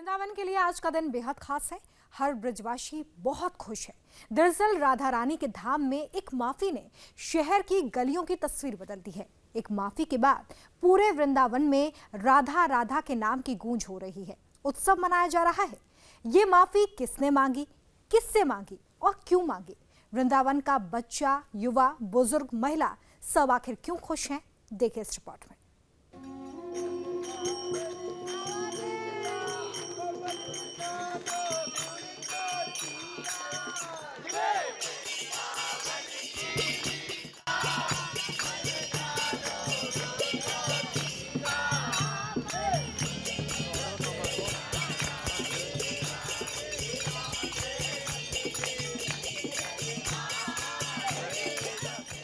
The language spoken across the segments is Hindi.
वृंदावन के लिए आज का दिन बेहद खास है। हर ब्रजवासी बहुत खुश है। दरअसल राधा रानी के धाम में एक माफी ने शहर की गलियों की तस्वीर बदल दी है। एक माफी के बाद पूरे वृंदावन में राधा राधा के नाम की गूंज हो रही है। उत्सव मनाया जा रहा है। ये माफी किसने मांगी, किससे मांगी और क्यों मांगी? वृंदावन का बच्चा, युवा, बुजुर्ग, महिला सब आखिर क्यों खुश हैं? देखिए इस रिपोर्ट में।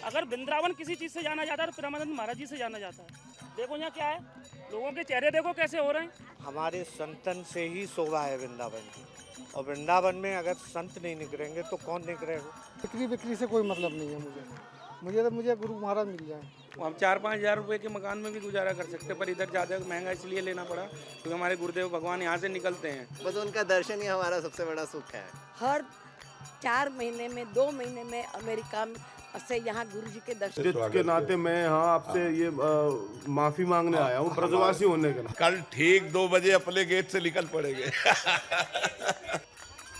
अगर वृंदावन किसी चीज़ से जाना जाता है तो प्रेमानंद महाराज जी से जाना जाता है। देखो यहाँ क्या है, लोगों के चेहरे देखो कैसे हो रहे हैं। हमारे संतन से ही शोभा है वृंदावन की, और वृंदावन में अगर संत नहीं निकलेंगे तो कौन निकलेगा? बिक्री से कोई मतलब नहीं है मुझे गुरु महाराज मिल जाए। हम 4-5 हज़ार रुपये के मकान में भी गुजारा कर सकते हैं, पर इधर ज़्यादा महंगा इसलिए लेना पड़ा क्योंकि हमारे गुरुदेव भगवान यहाँ से निकलते हैं। बस उनका दर्शन ही हमारा सबसे बड़ा सुख है। हर 4 महीने में 2 महीने में अमेरिका से यहाँ गुरु जी के दर्शन के नाते मैं यहाँ आपसे ये माफी मांगने आया हूँ ब्रजवासी होने के नाते। कल ठीक 2 बजे अपने गेट से निकल पड़ेंगे।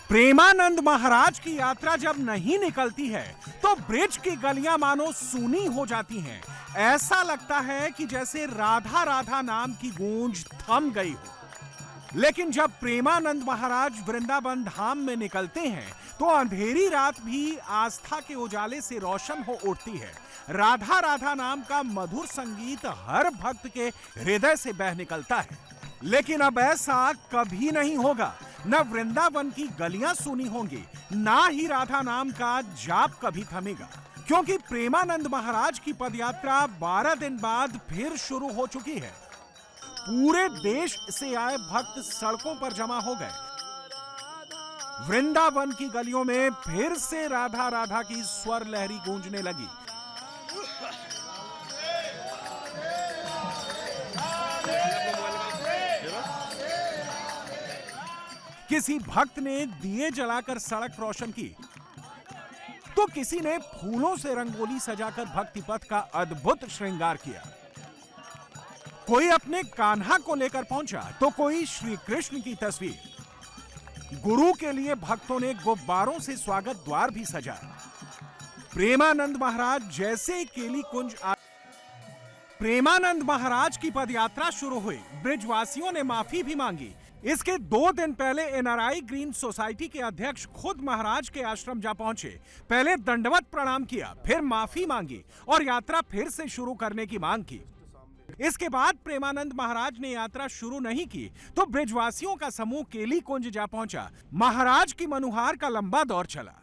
प्रेमानंद महाराज की यात्रा जब नहीं निकलती है तो ब्रिज की गलियां मानो सूनी हो जाती हैं। ऐसा लगता है कि जैसे राधा राधा नाम की गूंज थम गई हो। लेकिन जब प्रेमानंद महाराज वृंदावन धाम में निकलते हैं तो अंधेरी रात भी आस्था के उजाले से रोशन हो उठती है। राधा राधा नाम का मधुर संगीत हर भक्त के हृदय से बह निकलता है। लेकिन अब ऐसा कभी नहीं होगा। न वृंदावन की गलियां सूनी होंगी, ना ही राधा नाम का जाप कभी थमेगा, क्योंकि प्रेमानंद महाराज की पदयात्रा 12 दिन बाद फिर शुरू हो चुकी है। पूरे देश से आए भक्त सड़कों पर जमा हो गए। वृंदावन की गलियों में फिर से राधा राधा की स्वर लहरी गूंजने लगी। किसी भक्त ने दिए जलाकर सड़क रोशन की तो किसी ने फूलों से रंगोली सजाकर भक्ति पथ का अद्भुत श्रृंगार किया। कोई अपने कान्हा को लेकर पहुंचा तो कोई श्री कृष्ण की तस्वीर। गुरु के लिए भक्तों ने गुब्बारों से स्वागत द्वार भी सजाया। प्रेमानंद महाराज जैसे केली कुंज प्रेमानंद महाराज की पदयात्रा शुरू हुई। ब्रिजवासियों ने माफी भी मांगी। इसके 2 दिन पहले एनआरआई ग्रीन सोसाइटी के अध्यक्ष खुद महाराज के आश्रम जा पहुंचे। पहले दंडवत प्रणाम किया, फिर माफी मांगी और यात्रा फिर से शुरू करने की मांग की। इसके बाद प्रेमानंद महाराज ने यात्रा शुरू नहीं की तो ब्रिजवासियों का समूह केली कुंज जा पहुंचा। महाराज की मनुहार का लंबा दौर चला।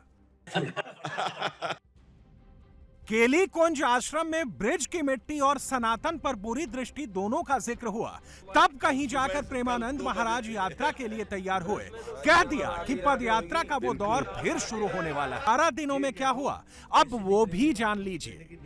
केली कुंज आश्रम में ब्रिज की मिट्टी और सनातन पर बुरी दृष्टि दोनों का जिक्र हुआ। तब कहीं जाकर प्रेमानंद महाराज यात्रा के लिए तैयार हुए। कह दिया कि पद यात्रा का वो दौर फिर शुरू होने वाला है। 12 दिनों में क्या हुआ अब वो भी जान लीजिए।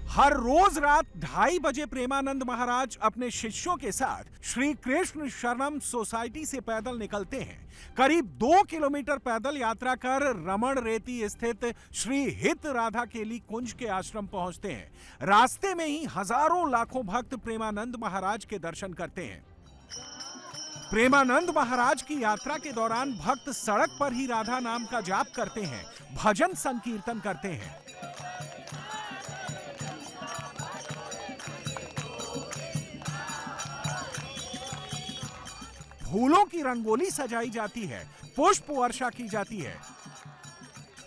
हर रोज रात 2:30 बजे प्रेमानंद महाराज अपने शिष्यों के साथ श्री कृष्ण शरणम सोसाइटी से पैदल निकलते हैं। करीब 2 किलोमीटर पैदल यात्रा कर रमण रेती स्थित श्री हित राधा केली कुंज के आश्रम पहुंचते हैं। रास्ते में ही हजारों लाखों भक्त प्रेमानंद महाराज के दर्शन करते हैं। प्रेमानंद महाराज की यात्रा के दौरान भक्त सड़क पर ही राधा नाम का जाप करते हैं, भजन संकीर्तन करते हैं। फूलों की रंगोली सजाई जाती है, पुष्प वर्षा की जाती है।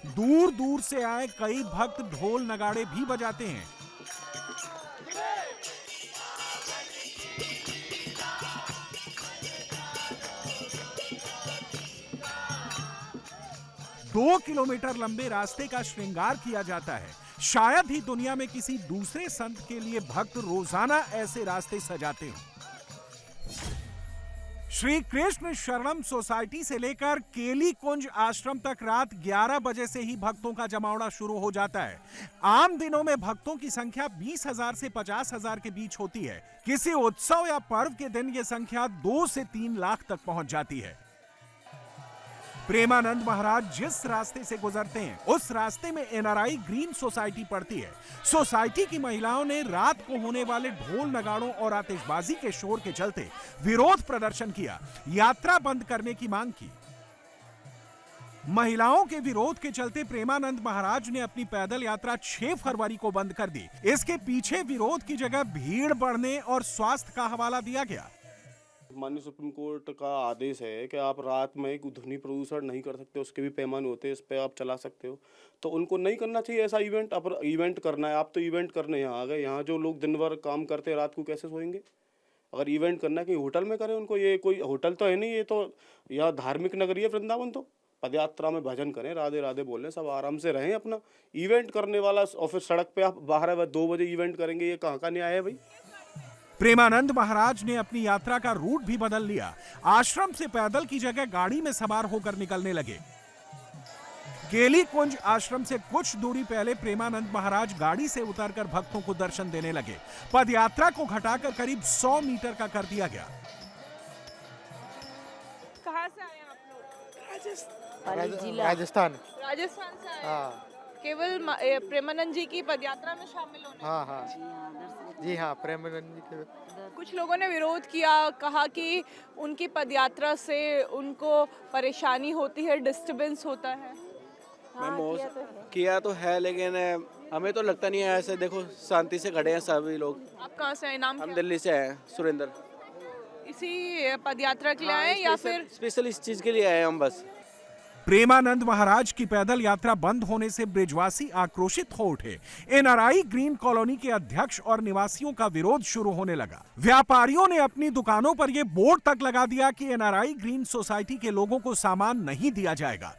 दूर दूर से आए कई भक्त ढोल नगाड़े भी बजाते हैं। दो किलोमीटर लंबे रास्ते का श्रृंगार किया जाता है। शायद ही दुनिया में किसी दूसरे संत के लिए भक्त रोजाना ऐसे रास्ते सजाते हो। श्री कृष्ण शरणम सोसाइटी से लेकर केली कुंज आश्रम तक रात 11 बजे से ही भक्तों का जमावड़ा शुरू हो जाता है। आम दिनों में भक्तों की संख्या 20,000 से 50,000 के बीच होती है। किसी उत्सव या पर्व के दिन यह संख्या 2 से 3 लाख तक पहुंच जाती है। प्रेमानंद महाराज जिस रास्ते से गुजरते हैं उस रास्ते में एनआरआई ग्रीन सोसाइटी पड़ती है। सोसाइटी की महिलाओं ने रात को होने वाले ढोल नगाड़ों और आतिशबाजी के शोर के चलते विरोध प्रदर्शन किया, यात्रा बंद करने की मांग की। महिलाओं के विरोध के चलते प्रेमानंद महाराज ने अपनी पैदल यात्रा 6 फरवरी को बंद कर दी। इसके पीछे विरोध की जगह भीड़ बढ़ने और स्वास्थ्य का हवाला दिया गया। माननीय सुप्रीम कोर्ट का आदेश है कि आप रात में ध्वनि प्रदूषण नहीं कर सकते, उसके भी पैमाने होते हैं, इस पे आप चला सकते हो, तो उनको नहीं करना चाहिए ऐसा इवेंट। अब इवेंट करना है, आप तो इवेंट करने यहाँ आ गए। यहाँ जो लोग दिन भर काम करते हैं रात को कैसे सोएंगे? अगर इवेंट करना है कि होटल में करें उनको, ये कोई होटल तो है नहीं, ये तो यहाँ धार्मिक नगरी है वृंदावन। तो पदयात्रा में भजन करें, राधे राधे बोलें, सब आराम से रहें अपना। इवेंट करने वाला ऑफिस सड़क पे आप 2 बजे इवेंट करेंगे, ये कहाँ का न्याय है भाई? प्रेमानंद महाराज ने अपनी यात्रा का रूट भी बदल लिया। आश्रम से पैदल की जगह गाड़ी में सवार होकर निकलने लगे। केली कुंज आश्रम से कुछ दूरी पहले प्रेमानंद महाराज गाड़ी से उतरकर भक्तों को दर्शन देने लगे। पदयात्रा को घटाकर करीब 100 मीटर का कर दिया गया। कहाँ से आए आप लोग? राजस्थान। राजस्थान से आए। हाँ केवल प्रेमानंद जी की पदयात्रा में शामिल होने? हाँ जी हाँ, प्रेमानंद जी के। कुछ लोगों ने विरोध किया, कहा कि उनकी पदयात्रा से उनको परेशानी होती है, डिस्टरबेंस होता है। किया तो है, लेकिन हमें तो लगता नहीं है ऐसे। देखो शांति से खड़े हैं सभी लोग। आप कहाँ से हैं? नाम हम क्या? दिल्ली से हैं, सुरेंद्र। इसी पदयात्रा के लिए आए या फिर स्पेशल इस चीज़ के लिए आए हम बस। प्रेमानंद महाराज की पैदल यात्रा बंद होने से ब्रिजवासी आक्रोशित हो उठे। एनआरआई ग्रीन कॉलोनी के अध्यक्ष और निवासियों का विरोध शुरू होने लगा। व्यापारियों ने अपनी दुकानों पर यह बोर्ड तक लगा दिया कि एनआरआई ग्रीन सोसाइटी के लोगों को सामान नहीं दिया जाएगा।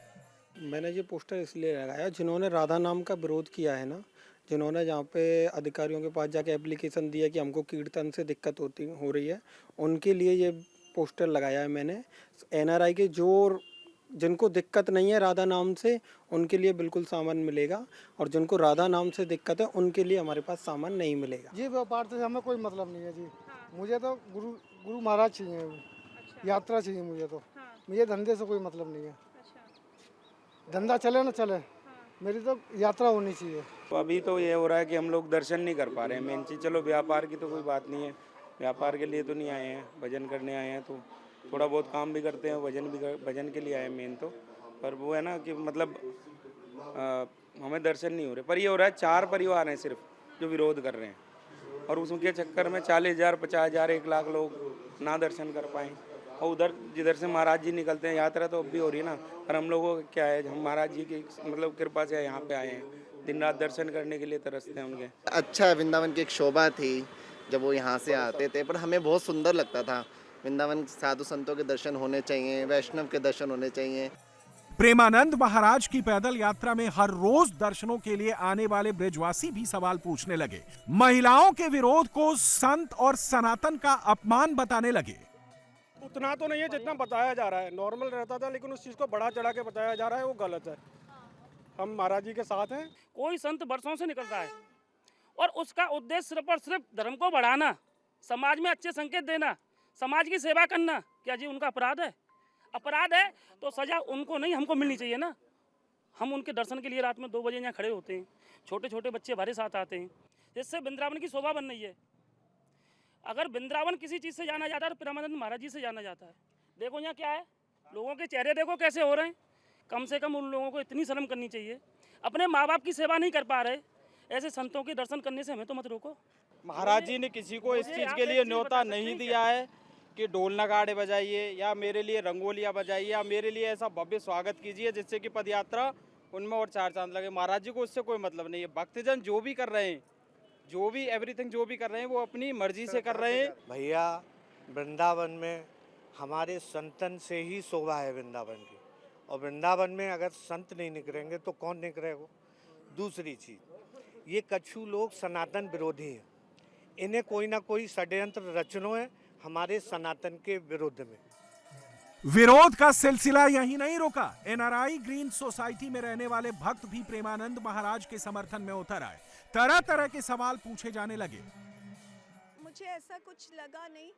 मैंने ये पोस्टर इसलिए लगाया, जिन्होंने राधा नाम का विरोध किया है ना, जिन्होंने जहाँ पे अधिकारियों के पास जाके एप्लीकेशन दिया कि हमको कीर्तन से दिक्कत हो रही है, उनके लिए ये पोस्टर लगाया है मैंने। एनआरआई के जिनको दिक्कत नहीं है राधा नाम से, उनके लिए बिल्कुल सामान मिलेगा, और जिनको राधा नाम से दिक्कत है उनके लिए हमारे पास सामान नहीं मिलेगा। जी व्यापार से हमें कोई मतलब नहीं है जी। मुझे तो गुरु महाराज चाहिए। अच्छा। यात्रा चाहिए मुझे तो। मुझे धंधे से कोई मतलब नहीं है। अच्छा। धंधा चले ना चले, मेरी तो यात्रा होनी चाहिए। तो अभी तो ये हो रहा है कि हम लोग दर्शन नहीं कर पा रहे हैं, मेन चीज़। चलो व्यापार की तो कोई बात नहीं है, व्यापार के लिए तो नहीं आए हैं, भजन करने आए हैं, तो थोड़ा बहुत काम भी करते हैं, भजन के लिए आए मेन तो। पर वो है ना कि मतलब हमें दर्शन नहीं हो रहे। पर ये हो रहा है 4 परिवार हैं सिर्फ जो विरोध कर रहे हैं, और उसके चक्कर में 40,000, 50,000, 1 लाख लोग ना दर्शन कर पाएँ। और उधर जिधर से महाराज जी निकलते हैं, यात्रा तो अब भी हो रही है ना, पर हम लोगों को क्या है, हम महाराज जी की मतलब कृपा से यहाँ पे आए हैं, दिन रात दर्शन करने के लिए तरसते हैं उनके। अच्छा, वृंदावन की एक शोभा थी जब वो यहाँ से आते थे, पर हमें बहुत सुंदर लगता था। वृंदावन साधु संतों के दर्शन होने चाहिए, वैष्णव के दर्शन होने चाहिए। प्रेमानंद महाराज की पैदल यात्रा में हर रोज दर्शनों के लिए आने वाले ब्रिजवासी भी सवाल पूछने लगे। महिलाओं के विरोध को संत और सनातन का अपमान बताने लगे। उतना तो नहीं है जितना बताया जा रहा है, नॉर्मल रहता था, लेकिन उस चीज़ को बढ़ा चढ़ा के बताया जा रहा है, वो गलत है। हम महाराज जी के साथ हैं। कोई संत वर्षों से निकलता है और उसका उद्देश्य सिर्फ और सिर्फ धर्म को बढ़ाना, समाज में अच्छे संकेत देना, समाज की सेवा करना, क्या जी उनका अपराध है? अपराध है तो सजा उनको नहीं, हमको मिलनी चाहिए ना। हम उनके दर्शन के लिए रात में 2 बजे यहाँ खड़े होते हैं, छोटे छोटे बच्चे हमारे साथ आते हैं, जिससे वृंदावन की शोभा बन रही है। अगर वृंदावन किसी चीज़ से जाना जाता है तो प्रेमानंद महाराज जी से जाना जाता है। देखो यहाँ क्या है, लोगों के चेहरे देखो कैसे हो रहे हैं। कम से कम उन लोगों को इतनी शर्म करनी चाहिए, अपने माँ बाप की सेवा नहीं कर पा रहे, ऐसे संतों के दर्शन करने से हमें तो मत रोको। महाराज जी ने किसी को इस चीज़ के लिए न्योता नहीं दिया है कि ढोल नगाड़े बजाइए या मेरे लिए रंगोलियाँ बजाइए या मेरे लिए ऐसा भव्य स्वागत कीजिए जिससे कि पदयात्रा उनमें और 4 चांद लगे। महाराज जी को उससे कोई मतलब नहीं है। भक्तजन जो भी कर रहे हैं, जो भी एवरीथिंग जो भी कर रहे हैं, वो अपनी मर्जी से कर रहे हैं। भैया, वृंदावन में हमारे संतन से ही शोभा है वृंदावन की, और वृंदावन में अगर संत नहीं निकलेंगे तो कौन निकलेगा? दूसरी चीज़, ये कछु लोग सनातन विरोधी हैं, इन्हें कोई ना कोई षड्यंत्र रचना है हमारे सनातन के विरुद्ध में। विरोध का सिलसिला यहीं नहीं रुका। एनआरआई ग्रीन सोसाइटी में रहने वाले भक्त भी प्रेमानंद महाराज के समर्थन में उतर आए। तरह तरह के सवाल पूछे जाने लगे। मुझे ऐसा कुछ लगा नहीं,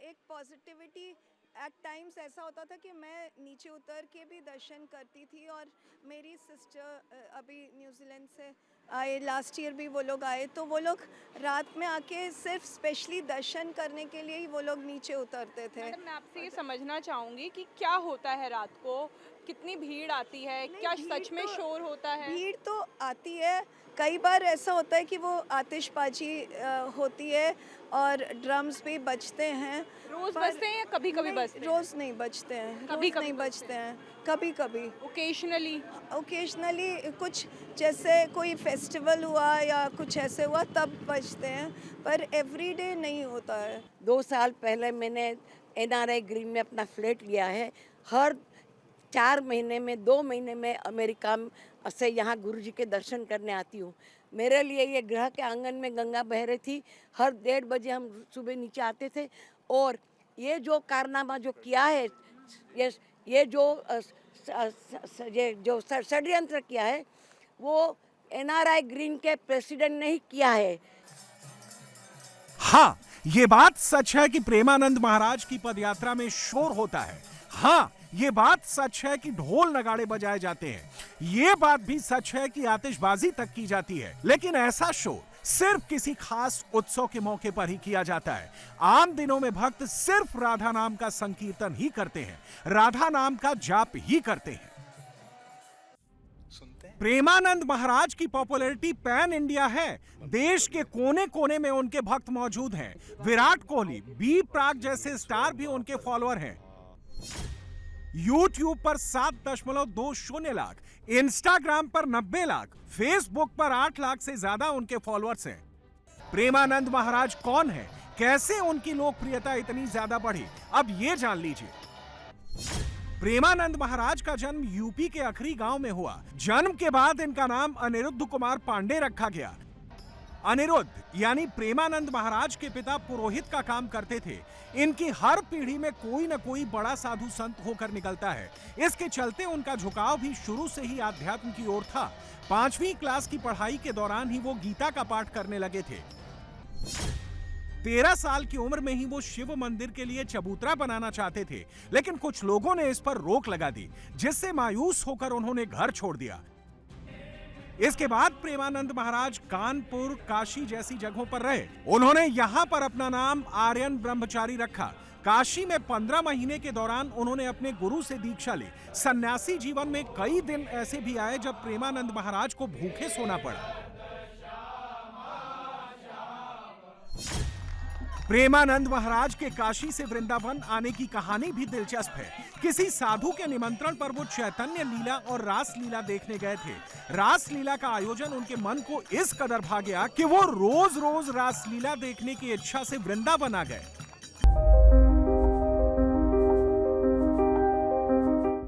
एक पॉजिटिविटी एट टाइम्स ऐसा होता था कि मैं नीचे उतर के भी दर्शन करती थी, और मेरी सिस्टर अभी न्यूजीलैंड से आए, लास्ट ईयर भी वो लोग आए, तो वो लोग रात में आके सिर्फ स्पेशली दर्शन करने के लिए ही वो लोग नीचे उतरते थे। मैं आपसे ये समझना चाहूँगी कि क्या होता है रात को, कितनी भीड़ आती है, क्या सच में शोर होता है? भीड़ तो आती है, कई बार ऐसा होता है कि वो आतिशबाजी होती है और ड्रम्स भी बजते हैं। रोज बजते हैं या कभी कभी बजते हैं? रोज नहीं बजते हैं, कभी नहीं बजते हैं, कभी कभी ओकेजनली कुछ जैसे कोई फेस्टिवल हुआ या कुछ ऐसे हुआ तब बजते हैं, पर एवरीडे नहीं होता है। 2 साल पहले मैंने एनआरआई ग्रीन में अपना फ्लैट लिया है। हर 4 महीने में 2 महीने में अमेरिका से यहाँ गुरुजी के दर्शन करने आती हूँ। मेरे लिए ये ग्रह के आंगन में गंगा बह रही थी। हर 1:30 बजे हम सुबह नीचे आते थे, और ये जो कारनामा जो किया है, ये जो षड्यंत्र किया है, वो एनआरआई ग्रीन के प्रेसिडेंट ने ही किया है। हाँ, ये बात सच है कि प्रेमानंद महाराज की पदयात्रा में शोर होता है। हाँ, ये बात सच है कि ढोल नगाड़े बजाए जाते हैं। ये बात भी सच है कि आतिशबाजी तक की जाती है। लेकिन ऐसा शोर सिर्फ किसी खास उत्सव के मौके पर ही किया जाता है। आम दिनों में भक्त सिर्फ राधा नाम का संकीर्तन ही करते हैं, राधा नाम का जाप ही करते हैं। प्रेमानंद महाराज की पॉपुलैरिटी पैन इंडिया है। देश के कोने कोने में उनके भक्त मौजूद हैं। विराट कोहली, बी प्राक जैसे स्टार भी उनके फॉलोअर हैं। YouTube पर 7.20 लाख, इंस्टाग्राम पर 90 लाख, फेसबुक पर 8 लाख से ज्यादा उनके फॉलोअर्स हैं। प्रेमानंद महाराज कौन है, कैसे उनकी लोकप्रियता इतनी ज्यादा बढ़ी, अब ये जान लीजिए। प्रेमानंद महाराज का जन्म यूपी के अखरी गांव में हुआ। जन्म के बाद इनका नाम अनिरुद्ध कुमार पांडे रखा गया। अनिरुद्ध यानी प्रेमानंद महाराज के पिता पुरोहित का काम करते थे। इनकी हर पीढ़ी में कोई न कोई बड़ा साधु संत होकर निकलता है। इसके चलते उनका झुकाव भी शुरू से ही आध्यात्म की ओर था। 5वीं क्लास की पढ़ाई के दौरान ही वो गीता का पाठ करने लगे थे। 13 साल की उम्र में ही वो शिव मंदिर के लिए चबूतरा बनाना चाहते थे, लेकिन कुछ लोगों ने इस पर रोक लगा दी, जिससे मायूस होकर उन्होंने घर छोड़ दिया। इसके बाद प्रेमानंद महाराज कानपुर, काशी जैसी जगहों पर रहे। उन्होंने यहाँ पर अपना नाम आर्यन ब्रह्मचारी रखा। काशी में 15 महीने के दौरान उन्होंने अपने गुरु से दीक्षा ली। सन्यासी जीवन में कई दिन ऐसे भी आए जब प्रेमानंद महाराज को भूखे सोना पड़ा। प्रेमानंद महाराज के काशी से वृंदावन आने की कहानी भी दिलचस्प है। किसी साधु के निमंत्रण पर वो चैतन्य लीला और रास लीला देखने गए थे। रास लीला का आयोजन उनके मन को इस कदर भा गया कि वो रोज रोज रास लीला देखने की इच्छा से वृंदावन आ गए।